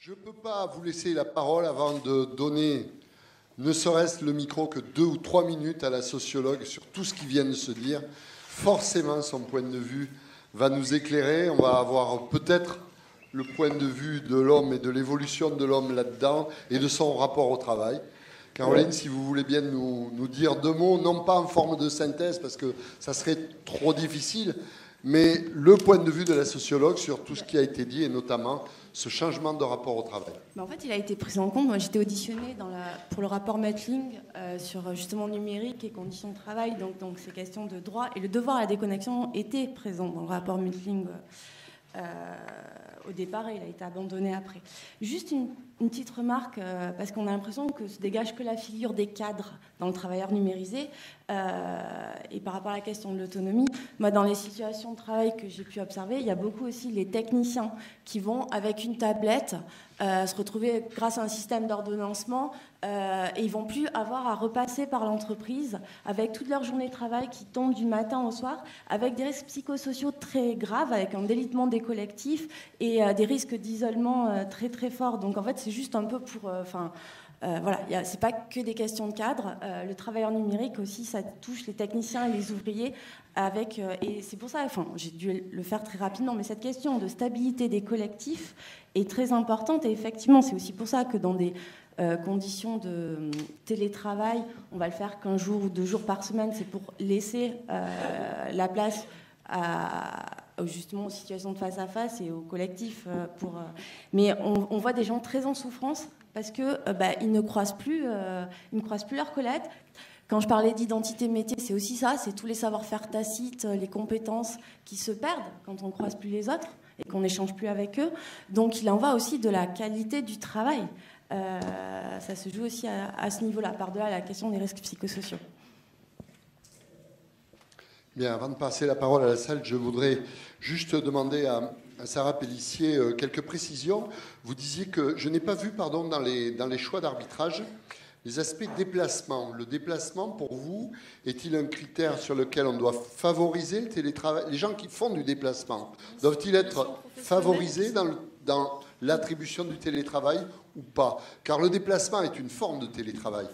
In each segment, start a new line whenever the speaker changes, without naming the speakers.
Je ne peux pas vous laisser la parole avant de donner, ne serait-ce le micro que 2 ou 3 minutes à la sociologue sur tout ce qui vient de se dire. Forcément, son point de vue va nous éclairer. On va avoir peut-être le point de vue de l'homme et de l'évolution de l'homme là-dedans et de son rapport au travail. Caroline, si vous voulez bien nous dire 2 mots, non pas en forme de synthèse, parce que ça serait trop difficile, mais le point de vue de la sociologue sur tout ce qui a été dit, et notamment ce changement de rapport au travail.
En fait, il a été pris en compte. Moi, j'étais auditionnée pour le rapport Mettling sur justement numérique et conditions de travail, donc ces questions de droit. Et le devoir à la déconnexion était présent dans le rapport Mettling au départ, et il a été abandonné après. Juste une petite remarque, parce qu'on a l'impression que se dégage que la figure des cadres dans le travailleur numérisé, et par rapport à la question de l'autonomie, moi, dans les situations de travail que j'ai pu observer, il y a beaucoup aussi les techniciens qui vont, avec une tablette, se retrouver grâce à un système d'ordonnancement, et ils vont plus avoir à repasser par l'entreprise avec toute leur journée de travail qui tombe du matin au soir, avec des risques psychosociaux très graves, avec un délitement des collectifs et des risques d'isolement très très forts. Donc en fait, c'est juste un peu pour... voilà, c'est pas que des questions de cadre. Le travailleur numérique aussi, ça touche les techniciens et les ouvriers. Et c'est pour ça, j'ai dû le faire très rapidement, mais cette question de stabilité des collectifs est très importante. Et effectivement, c'est aussi pour ça que dans des conditions de télétravail, on va le faire qu'un jour ou 2 jours par semaine. C'est pour laisser la place justement aux situations de face à face et aux collectifs. Mais on voit des gens très en souffrance parce que ils ne croisent plus leurs collègues. Quand je parlais d'identité métier, c'est aussi ça, c'est tous les savoir-faire tacites, les compétences qui se perdent quand on ne croise plus les autres et qu'on n'échange plus avec eux. Donc il en va aussi de la qualité du travail. Ça se joue aussi à ce niveau-là, par-delà la question des risques psychosociaux.
Bien, avant de passer la parole à la salle, je voudrais juste demander à Sarah Pellissier quelques précisions. Vous disiez que je n'ai pas vu, dans les choix d'arbitrage, les aspects déplacement. Le déplacement, pour vous, est-il un critère sur lequel on doit favoriser le télétravail? Les gens qui font du déplacement, doivent-ils être favorisés dans l'attribution du télétravail ou pas? Car le déplacement est une forme de télétravail.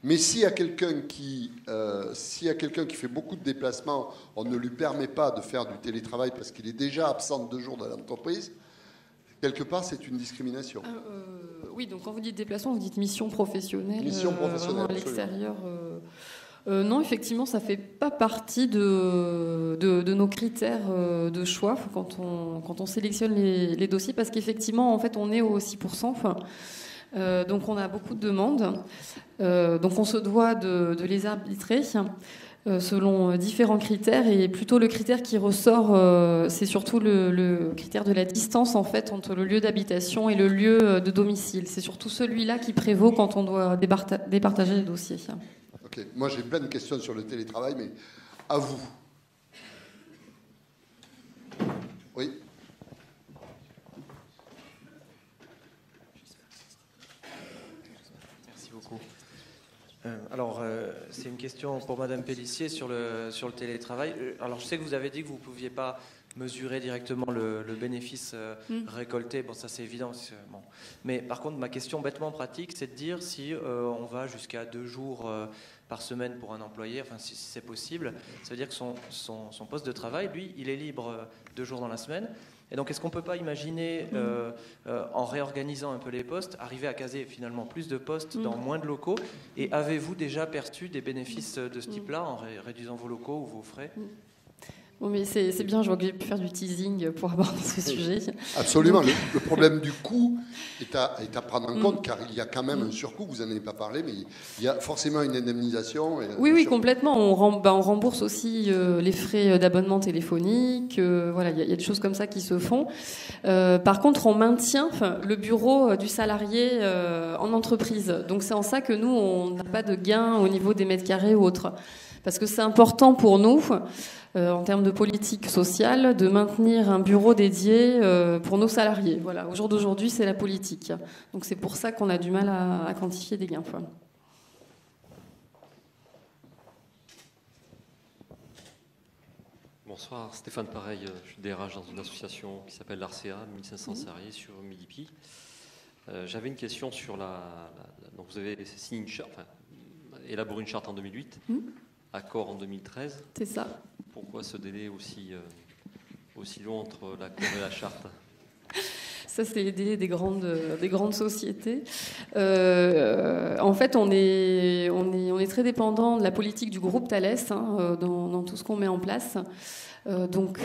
Mais s'il y a quelqu'un qui fait beaucoup de déplacements, on ne lui permet pas de faire du télétravail parce qu'il est déjà absent 2 jours de l'entreprise, quelque part, c'est une discrimination.
Oui, donc quand vous dites déplacement, vous dites mission professionnelle.
Mission professionnelle,
à l'extérieur. Non, effectivement, ça ne fait pas partie de nos critères de choix quand on sélectionne les dossiers, parce qu'effectivement, en fait, on est au 6%. Donc on a beaucoup de demandes. Donc on se doit de les arbitrer selon différents critères, et plutôt le critère qui ressort, c'est surtout le critère de la distance en fait entre le lieu d'habitation et le lieu de domicile. C'est surtout celui-là qui prévaut quand on doit départager les dossiers.
Ok, moi j'ai plein de questions sur le télétravail, mais à vous. Oui.
C'est une question pour Madame Pellissier sur le télétravail. Alors, je sais que vous avez dit que vous ne pouviez pas mesurer directement le bénéfice récolté. Bon, ça, c'est évident. Bon. Mais par contre, ma question bêtement pratique, c'est de dire si on va jusqu'à 2 jours par semaine pour un employé, enfin, si c'est possible, ça veut dire que son poste de travail, lui, il est libre 2 jours dans la semaine. Et donc, est-ce qu'on ne peut pas imaginer, en réorganisant un peu les postes, arriver à caser finalement plus de postes dans moins de locaux? Et avez-vous déjà perçu des bénéfices de ce type-là en réduisant vos locaux ou vos frais?
Bon, mais c'est bien, je vois que j'ai pu faire du teasing pour aborder ce sujet.
Absolument. Donc... Le problème du coût est à prendre en compte, car il y a quand même un surcoût, vous n'en avez pas parlé, mais il y a forcément une indemnisation.
Oui, complètement. On rembourse aussi les frais d'abonnement téléphonique. Voilà, il y a des choses comme ça qui se font. Par contre, on maintient le bureau du salarié en entreprise. Donc c'est en ça que nous, on n'a pas de gain au niveau des mètres carrés ou autres. Parce que c'est important pour nous, en termes de politique sociale, de maintenir un bureau dédié pour nos salariés. Voilà. Au jour d'aujourd'hui, c'est la politique. Donc c'est pour ça qu'on a du mal à quantifier des gains.
Bonsoir, Stéphane Pareil, je suis DRH dans une association qui s'appelle l'Arcea, 1500 salariés sur Midi-Pi. J'avais une question sur donc vous avez signé une charte, élaboré une charte en 2008, accord en 2013.
C'est ça.
Pourquoi ce délai aussi long entre l'accord et la charte?
Ça, c'est les délais des grandes sociétés. En fait, on est très dépendant de la politique du groupe Thales dans tout ce qu'on met en place. Donc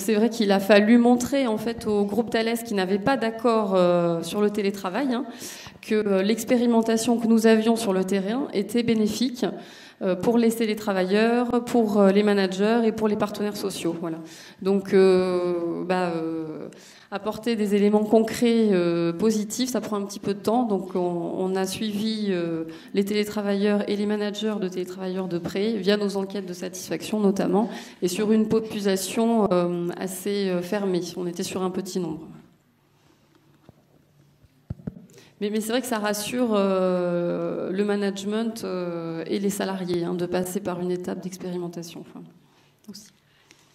c'est vrai qu'il a fallu montrer en fait au groupe Thales qui n'avait pas d'accord sur le télétravail que l'expérimentation que nous avions sur le terrain était bénéfique pour les télétravailleurs, pour les managers et pour les partenaires sociaux. Voilà. Donc apporter des éléments concrets positifs, ça prend un petit peu de temps. Donc on a suivi les télétravailleurs et les managers de télétravailleurs de près via nos enquêtes de satisfaction notamment, et sur une population assez fermée. On était sur un petit nombre. Mais c'est vrai que ça rassure le management et les salariés de passer par une étape d'expérimentation. Aussi.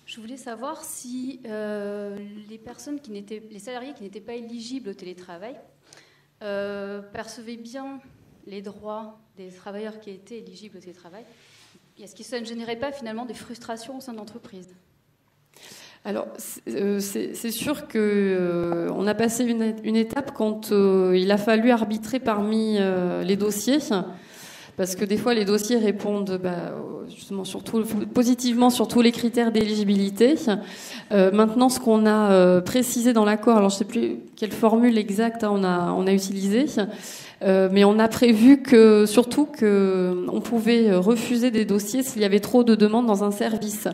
Je voulais savoir si les salariés qui n'étaient pas éligibles au télétravail percevaient bien les droits des travailleurs qui étaient éligibles au télétravail. Est-ce que ça ne générait pas finalement des frustrations au sein de l'entreprise ?
Alors, c'est sûr qu'on a passé une étape quand il a fallu arbitrer parmi les dossiers. Parce que des fois, les dossiers répondent justement positivement sur tous les critères d'éligibilité. Maintenant, ce qu'on a précisé dans l'accord, alors je ne sais plus quelle formule exacte on a utilisée, mais on a prévu surtout qu'on pouvait refuser des dossiers s'il y avait trop de demandes dans un service.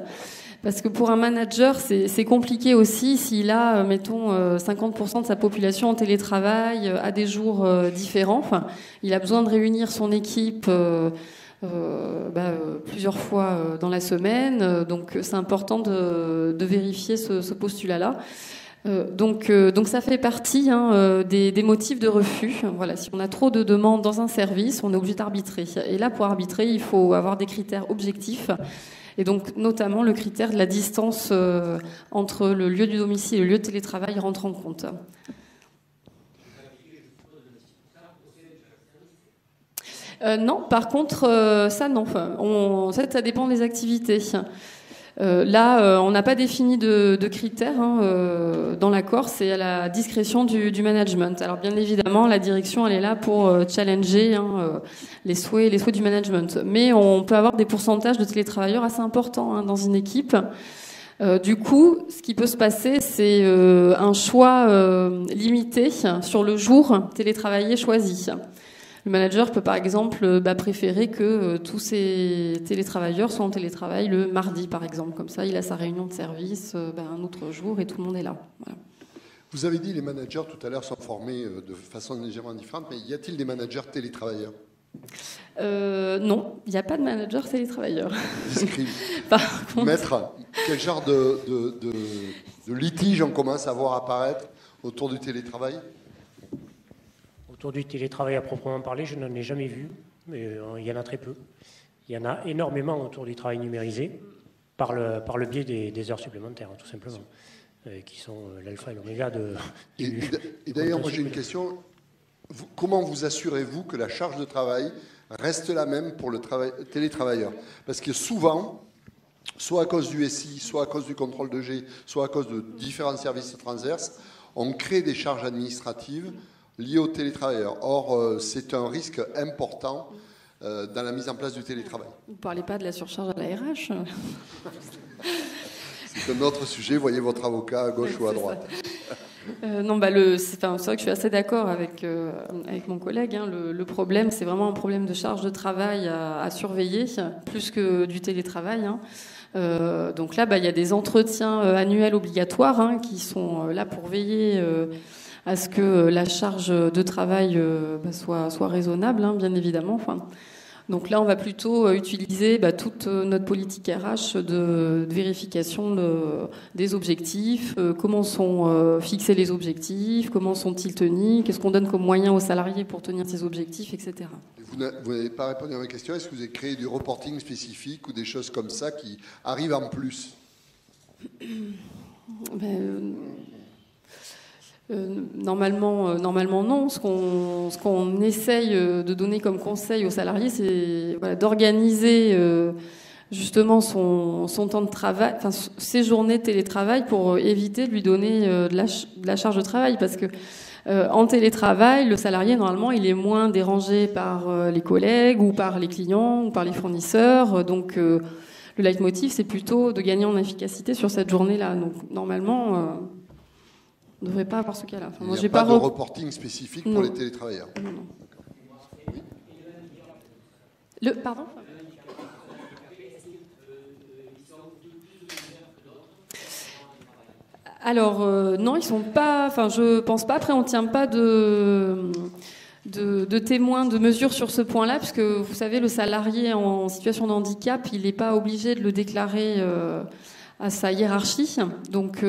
Parce que pour un manager, c'est compliqué aussi s'il a, mettons, 50% de sa population en télétravail à des jours différents. Enfin, il a besoin de réunir son équipe plusieurs fois dans la semaine. Donc, c'est important de vérifier ce postulat-là. Donc, ça fait partie des motifs de refus. Voilà, si on a trop de demandes dans un service, on est obligé d'arbitrer. Et là, pour arbitrer, il faut avoir des critères objectifs. Et donc, notamment, le critère de la distance entre le lieu du domicile et le lieu de télétravail rentre en compte. Non, par contre, ça, non. En fait, ça dépend des activités. Là, on n'a pas défini de critères dans l'accord, c'est à la discrétion du management. Alors bien évidemment, la direction, elle est là pour challenger les souhaits du management. Mais on peut avoir des pourcentages de télétravailleurs assez importants dans une équipe. Du coup, ce qui peut se passer, c'est un choix limité sur le jour télétravaillé choisi. Le manager peut par exemple préférer que tous ses télétravailleurs soient en télétravail le mardi par exemple. Comme ça, il a sa réunion de service un autre jour et tout le monde est là. Voilà.
Vous avez dit que les managers tout à l'heure sont formés de façon légèrement différente, mais y a-t-il des managers télétravailleurs ?
Non, il n'y a pas de manager télétravailleur.
Par contre... Maître, quel genre de litige on commence à voir apparaître autour du télétravail ?
Autour du télétravail à proprement parler, je n'en ai jamais vu, mais il y en a très peu. Il y en a énormément autour du travail numérisé, par le biais des heures supplémentaires, tout simplement, qui sont l'alpha et l'oméga de...
Et d'ailleurs, moi j'ai une question. Comment vous assurez-vous que la charge de travail reste la même pour le télétravailleur ? Parce que souvent, soit à cause du SI, soit à cause du contrôle de G, soit à cause de différents services transverses, on crée des charges administratives liées aux télétravailleurs. Or, c'est un risque important dans la mise en place du télétravail.
Vous ne parlez pas de la surcharge à la RH ?
C'est un autre sujet. Voyez votre avocat à gauche ou à droite.
Non, c'est vrai que je suis assez d'accord avec mon collègue. Le problème, c'est vraiment un problème de charge de travail à surveiller, plus que du télétravail. Donc là, il y a des entretiens annuels obligatoires qui sont là pour veiller à ce que la charge de travail soit raisonnable, bien évidemment. Donc là, on va plutôt utiliser toute notre politique RH de vérification des objectifs, comment sont fixés les objectifs, comment sont-ils tenus, qu'est-ce qu'on donne comme moyen aux salariés pour tenir ces objectifs, etc.
Vous n'avez pas répondu à ma question. Est-ce que vous avez créé du reporting spécifique ou des choses comme ça qui arrivent en plus ?
Normalement non. Ce qu'on essaye de donner comme conseil aux salariés, c'est d'organiser justement son temps de travail, enfin ses journées de télétravail pour éviter de lui donner de la charge de travail, parce que en télétravail, le salarié normalement il est moins dérangé par les collègues ou par les clients ou par les fournisseurs, donc le leitmotiv c'est plutôt de gagner en efficacité sur cette journée-là. Donc normalement on ne devrait pas avoir ce cas-là.
Enfin, il n'y a pas de reporting spécifique pour les télétravailleurs.
Non. Pardon ? Alors, non, ils sont pas... Enfin, je pense pas. Après, on ne tient pas de témoins, de mesures sur ce point-là, puisque, vous savez, le salarié en situation de handicap, il n'est pas obligé de le déclarer à sa hiérarchie. Donc,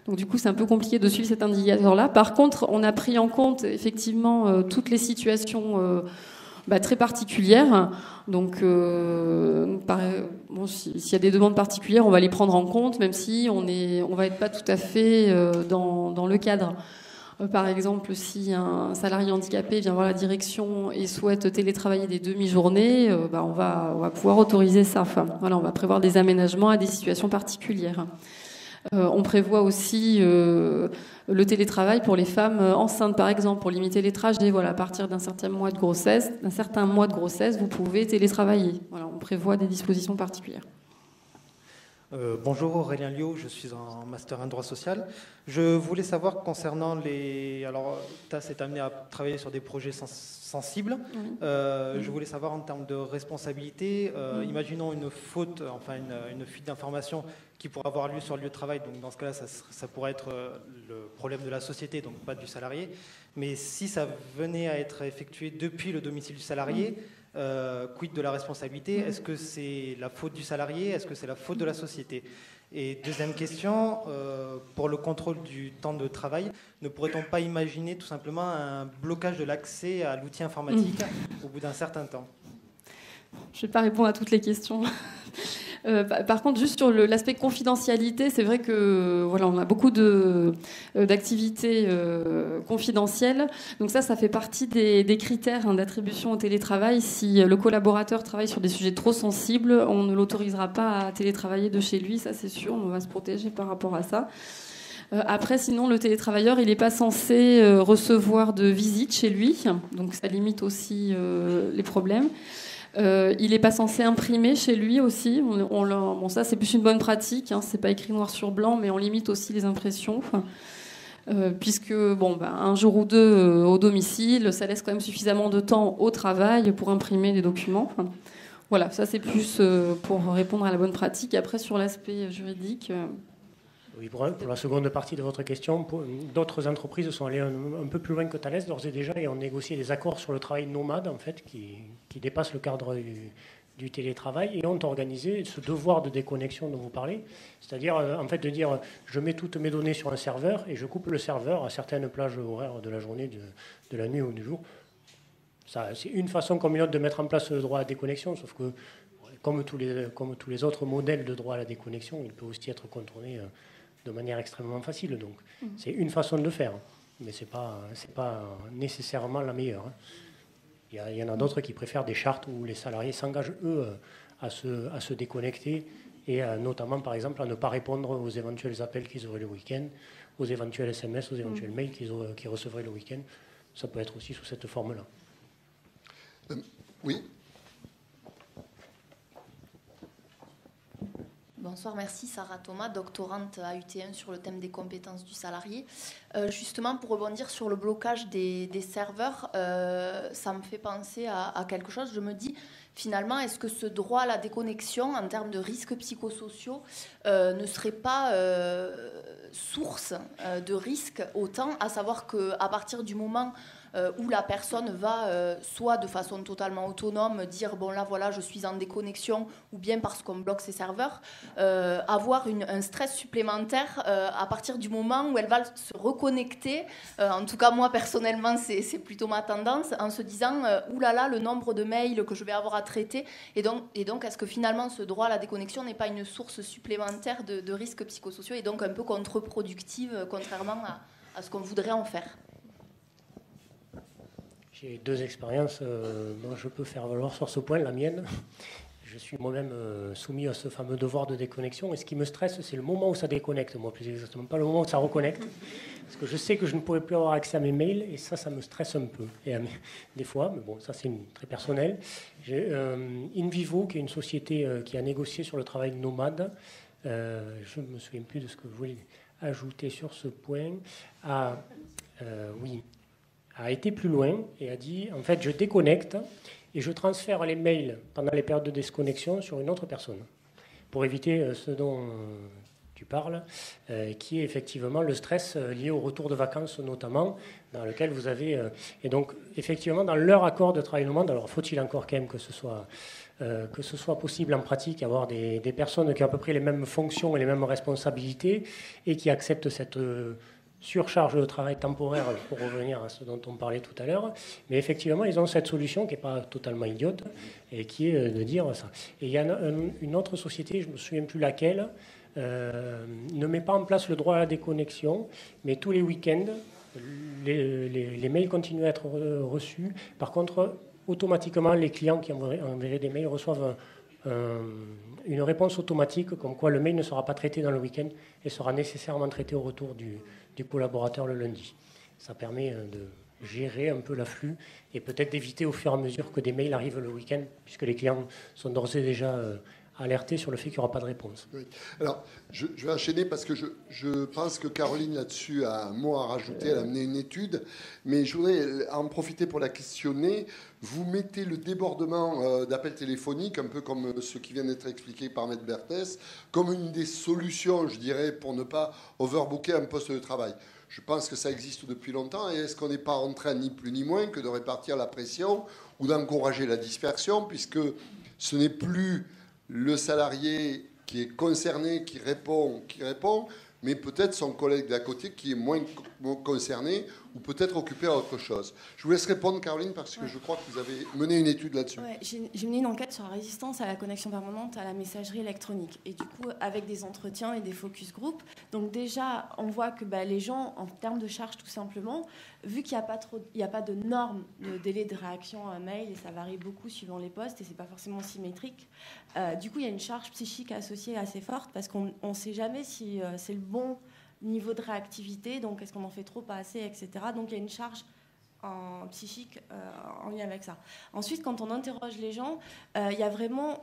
du coup, c'est un peu compliqué de suivre cet indicateur-là. Par contre, on a pris en compte, effectivement, toutes les situations très particulières. Donc, s'il y a des demandes particulières, on va les prendre en compte, même si on va être pas tout à fait dans le cadre. Par exemple, si un salarié handicapé vient voir la direction et souhaite télétravailler des demi-journées, on va pouvoir autoriser ça. Enfin, voilà, on va prévoir des aménagements à des situations particulières. On prévoit aussi le télétravail pour les femmes enceintes, par exemple, pour limiter les trajets. Voilà, à partir d'un certain mois de grossesse, vous pouvez télétravailler. Voilà, on prévoit des dispositions particulières.
Bonjour, Aurélien Liot, je suis en master en droit social. Je voulais savoir concernant les... Alors, TAS est amené à travailler sur des projets sensibles. Je voulais savoir en termes de responsabilité, imaginons une faute, enfin une fuite d'information qui pourrait avoir lieu sur le lieu de travail. Donc dans ce cas-là, ça pourrait être le problème de la société, donc pas du salarié. Mais si ça venait à être effectué depuis le domicile du salarié, quid de la responsabilité? Est-ce que c'est la faute du salarié? Est-ce que c'est la faute de la société? Et deuxième question, pour le contrôle du temps de travail, ne pourrait-on pas imaginer tout simplement un blocage de l'accès à l'outil informatique au bout d'un certain temps?
Je ne vais pas répondre à toutes les questions. Par contre, juste sur l'aspect confidentialité, c'est vrai que voilà, on a beaucoup d'activités confidentielles. Donc ça fait partie des critères d'attribution au télétravail. Si le collaborateur travaille sur des sujets trop sensibles, on ne l'autorisera pas à télétravailler de chez lui. Ça, c'est sûr, on va se protéger par rapport à ça. Après, sinon, le télétravailleur, il n'est pas censé recevoir de visites chez lui. Donc ça limite aussi les problèmes. Il n'est pas censé imprimer chez lui aussi. Bon, ça, c'est plus une bonne pratique. C'est pas écrit noir sur blanc, mais on limite aussi les impressions. Puisque, un jour ou deux au domicile, ça laisse quand même suffisamment de temps au travail pour imprimer des documents. Voilà, ça, c'est plus pour répondre à la bonne pratique. Après, sur l'aspect juridique...
Oui, pour la seconde partie de votre question, d'autres entreprises sont allées un peu plus loin que Thales d'ores et déjà et ont négocié des accords sur le travail nomade en fait, qui dépassent le cadre du télétravail et ont organisé ce devoir de déconnexion dont vous parlez, c'est-à-dire en fait de dire je mets toutes mes données sur un serveur et je coupe le serveur à certaines plages horaires de la journée, de la nuit ou du jour. Ça, c'est une façon comme une autre de mettre en place le droit à la déconnexion, sauf que comme tous les autres modèles de droit à la déconnexion, il peut aussi être contourné de manière extrêmement facile. Donc, c'est une façon de le faire, mais c'est pas nécessairement la meilleure. Il y en a d'autres qui préfèrent des chartes où les salariés s'engagent, eux, à se déconnecter et notamment, par exemple, à ne pas répondre aux éventuels appels qu'ils auraient le week-end, aux éventuels SMS, aux éventuels mails qu'ils recevraient le week-end. Ça peut être aussi sous cette forme-là.
Oui.
Bonsoir, merci. Sarah Thomas, doctorante à UT1 sur le thème des compétences du salarié. Justement, pour rebondir sur le blocage des serveurs, ça me fait penser à quelque chose. Je me dis, finalement, est-ce que ce droit à la déconnexion, en termes de risques psychosociaux, ne serait pas source de risques autant, à savoir qu'à partir du moment où la personne va soit de façon totalement autonome dire bon là voilà je suis en déconnexion, ou bien parce qu'on bloque ses serveurs, avoir un stress supplémentaire à partir du moment où elle va se reconnecter, en tout cas moi personnellement c'est plutôt ma tendance, en se disant oulala le nombre de mails que je vais avoir à traiter. Et donc est-ce que finalement ce droit à la déconnexion n'est pas une source supplémentaire de risques psychosociaux et donc un peu contre-productive, contrairement à ce qu'on voudrait en faire?
J'ai 2 expériences dont je peux faire valoir sur ce point. La mienne, je suis moi-même soumis à ce fameux devoir de déconnexion. Et ce qui me stresse, c'est le moment où ça déconnecte, moi, plus exactement, pas le moment où ça reconnecte. Parce que je sais que je ne pourrai plus avoir accès à mes mails, et ça me stresse un peu. Et des fois, mais bon, ça c'est très personnel. J'ai InVivo, qui est une société qui a négocié sur le travail nomade. Je ne me souviens plus de ce que je voulais ajouter sur ce point. A été plus loin et a dit, en fait, je déconnecte et je transfère les mails pendant les périodes de déconnexion sur une autre personne, pour éviter ce dont tu parles, qui est effectivement le stress lié au retour de vacances notamment, dans lequel vous avez... et donc, effectivement, dans leur accord de travail nomade, alors faut-il encore quand même que ce soit possible en pratique, avoir des personnes qui ont à peu près les mêmes fonctions et les mêmes responsabilités et qui acceptent cette... surcharge de travail temporaire, pour revenir à ce dont on parlait tout à l'heure. Mais effectivement, ils ont cette solution qui n'est pas totalement idiote et qui est de dire ça. Et il y a une autre société, je ne me souviens plus laquelle, ne met pas en place le droit à la déconnexion, mais tous les week-ends, les mails continuent à être reçus. Par contre, automatiquement, les clients qui enverraient des mails reçoivent une réponse automatique comme quoi le mail ne sera pas traité dans le week-end et sera nécessairement traité au retour du collaborateur le lundi. Ça permet de gérer un peu l'afflux et peut-être d'éviter au fur et à mesure que des mails arrivent le week-end, puisque les clients sont d'ores et déjà alertés sur le fait qu'il n'y aura pas de réponse.
Oui. Alors, je vais enchaîner parce que je pense que Caroline, là-dessus, a un mot à rajouter. Elle a mené une étude, mais je voudrais en profiter pour la questionner. Vous mettez le débordement d'appels téléphoniques, un peu comme ce qui vient d'être expliqué par Maître Berthès, comme une des solutions, je dirais, pour ne pas overbooker un poste de travail. Je pense que ça existe depuis longtemps. Et est-ce qu'on n'est pas en train, ni plus ni moins, que de répartir la pression ou d'encourager la dispersion, puisque ce n'est plus le salarié qui est concerné, qui répond, mais peut-être son collègue d'à côté qui est moins concerné ou peut-être occupé à autre chose. Je vous laisse répondre, Caroline, parce que je crois que vous avez mené une étude là-dessus.
Ouais, j'ai mené une enquête sur la résistance à la connexion permanente à la messagerie électronique. Et du coup, avec des entretiens et des focus group. Donc déjà, on voit que les gens, en termes de charge tout simplement, vu qu'il n'y a pas de normes de délai de réaction à un mail, et ça varie beaucoup suivant les postes, et c'est pas forcément symétrique, du coup, il y a une charge psychique associée assez forte, parce qu'on ne sait jamais si c'est le bon niveau de réactivité, donc est-ce qu'on en fait trop, pas assez, etc. Donc il y a une charge psychique en lien avec ça. Ensuite, quand on interroge les gens, il y a vraiment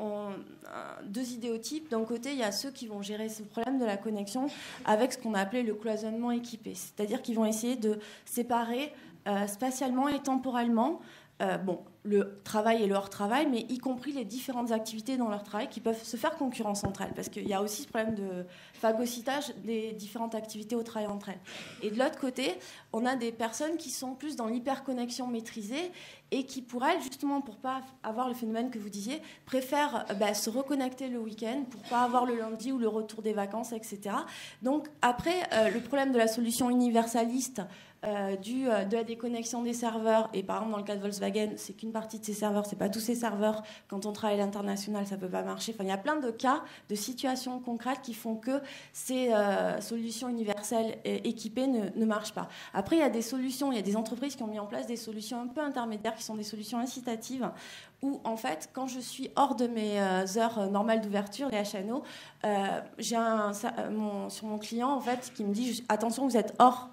2 idéotypes. D'un côté, il y a ceux qui vont gérer ce problème de la connexion avec ce qu'on a appelé le cloisonnement équipé, c'est-à-dire qu'ils vont essayer de séparer spatialement et temporellement le travail et le hors-travail, mais y compris les différentes activités dans leur travail qui peuvent se faire concurrence entre elles, parce qu'il y a aussi ce problème de phagocytage des différentes activités au travail entre elles. Et de l'autre côté, on a des personnes qui sont plus dans l'hyperconnexion maîtrisée et qui, pour elles, justement, pour ne pas avoir le phénomène que vous disiez, préfèrent se reconnecter le week-end pour ne pas avoir le lundi ou le retour des vacances, etc. Donc après, le problème de la solution universaliste de la déconnexion des serveurs, et par exemple dans le cas de Volkswagen, c'est qu'une partie de ces serveurs, c'est pas tous ces serveurs. Quand on travaille à l'international, ça peut pas marcher. Enfin, il y a plein de cas, de situations concrètes qui font que ces solutions universelles équipées ne marchent pas. Après, il y a des solutions, il y a des entreprises qui ont mis en place des solutions un peu intermédiaires, qui sont des solutions incitatives, où en fait, quand je suis hors de mes heures normales d'ouverture, les HNO, j'ai sur mon client en fait qui me dit attention, vous êtes hors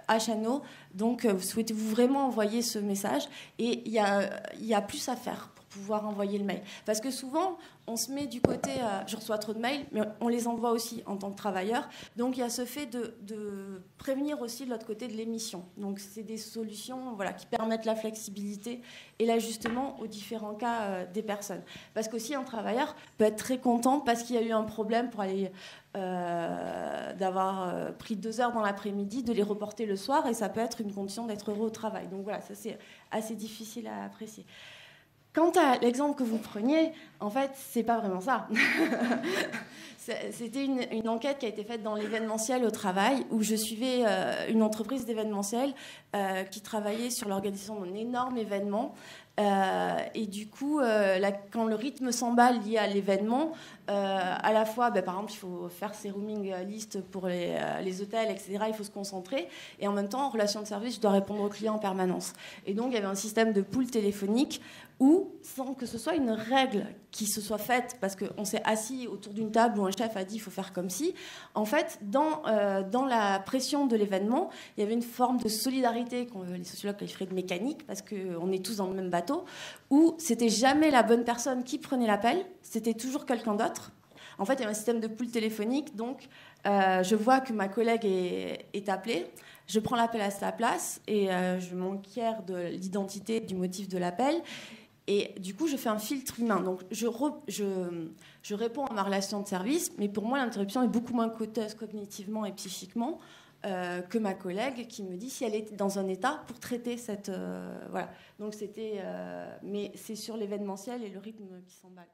HNO, donc souhaitez-vous vraiment envoyer ce message? Et il y a plus à faire pour pouvoir envoyer le mail. Parce que souvent, on se met du côté je reçois trop de mails, mais on les envoie aussi en tant que travailleur. Donc il y a ce fait de prévenir aussi de l'autre côté de l'émission. Donc c'est des solutions qui permettent la flexibilité et l'ajustement aux différents cas des personnes. Parce qu'aussi un travailleur peut être très content parce qu'il y a eu un problème pour aller d'avoir pris 2 heures dans l'après-midi, de les reporter le soir, et ça peut être une condition d'être heureux au travail. Donc voilà, ça c'est assez difficile à apprécier. Quant à l'exemple que vous preniez, en fait, c'est pas vraiment ça. C'était une enquête qui a été faite dans l'événementiel au travail, où je suivais une entreprise d'événementiel qui travaillait sur l'organisation d'un énorme événement. Et du coup, quand le rythme s'emballe lié à l'événement, à la fois, par exemple, il faut faire ses rooming lists pour les hôtels, etc. Il faut se concentrer. Et en même temps, en relation de service, je dois répondre aux clients en permanence. Et donc, il y avait un système de pool téléphonique où, sans que ce soit une règle qui se soit faite, parce qu'on s'est assis autour d'une table où un chef a dit il faut faire comme si, en fait, dans la pression de l'événement, il y avait une forme de solidarité, les sociologues qualifieraient de mécanique, parce qu'on est tous dans le même bateau, où c'était jamais la bonne personne qui prenait l'appel, c'était toujours quelqu'un d'autre. En fait, il y avait un système de pool téléphonique, donc je vois que ma collègue est appelée, je prends l'appel à sa place et je m'enquière de l'identité, du motif de l'appel. Et du coup, je fais un filtre humain. Donc, je réponds à ma relation de service, mais pour moi, l'interruption est beaucoup moins coûteuse cognitivement et psychiquement que ma collègue qui me dit si elle est dans un état pour traiter cette... voilà. Donc, mais c'est sur l'événementiel et le rythme qui s'emballe.